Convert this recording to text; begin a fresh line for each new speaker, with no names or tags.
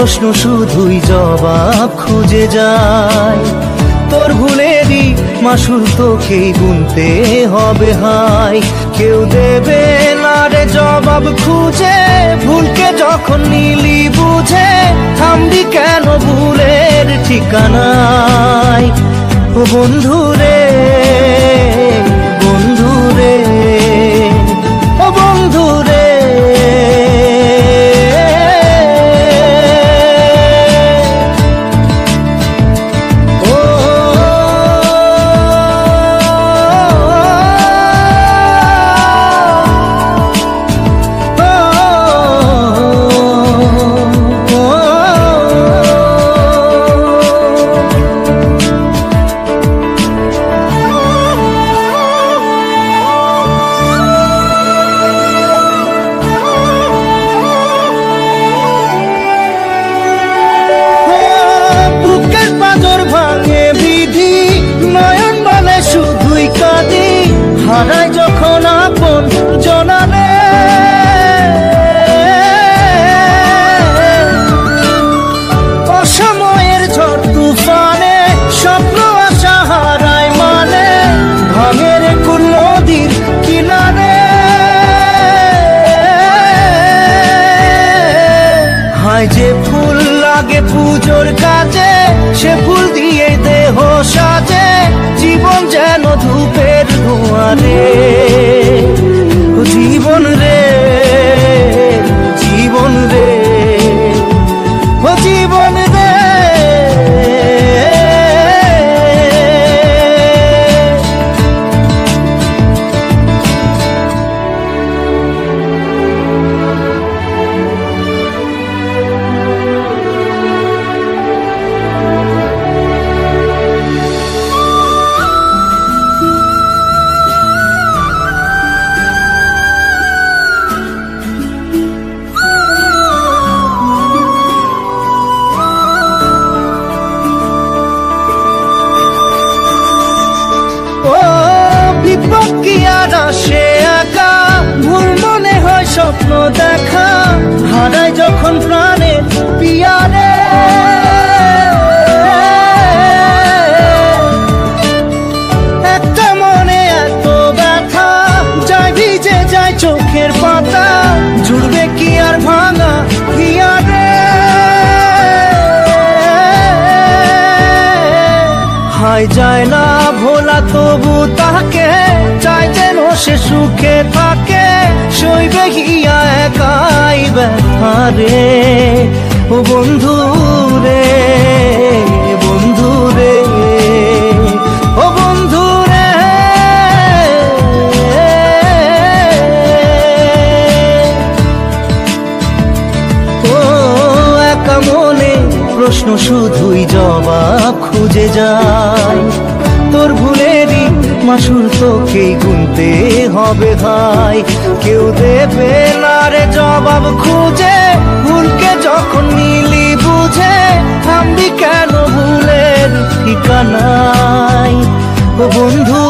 প্রশ্ন শুধুই জবাব খুঁজে যায়। তোর ভুলেরই মাসুল তোকেই গুনতে হবে হাই। কেউ দেবে না রে জবাব খুঁজে, ভুলকে যখন নিলি বুঝে থামবি কেন ভুলের ঠিকানায়। ও বন্ধু রে, বন্ধু রে, ও বন্ধু রে। হারাই যখন আপন জনারে, অসময়ের ঝড় তুফানে স্বপ্ন আশা হারাই মানে, ভাঙের কোন নদীর কিনারে। হায় যে ফুল লাগে পুজোর কাজে, সে ফুল দিয়ে দেহ সাজে, জীবন যেন ধূপের ধোঁয়ারে। জীবন রে, জীবন রে, ও জীবন রে। বিপদ কি আর আসে একা, ভুল মনে হয় স্বপ্ন দেখা, হারাই যখন প্রাণে পিয়ারে। একটা মনে এত ব্যথা, যায় ভিজে যায় চোখের পাতা, জুড়বে কি আর ভাঙা হিয়ারে। হায় যায় না ভোলা তবু তাকে, চাই যেন সে সুখে থাকে, সইবে হিয়া একাই ব্যথা রে। ও বন্ধু রে, বন্ধু রে, ও বন্ধু রে। ও একা মনে প্রশ্ন শুধুই জবাব খুঁজে যায়। তোর ভুলেরই মাসুল তোকেই গুনতে হবে ভাই। কেউ দেবে না রে জবাব খুঁজে, ভুলকে যখন নিলি বুঝে থামবি কেন ভুলের ঠিকানায়। ও বন্ধু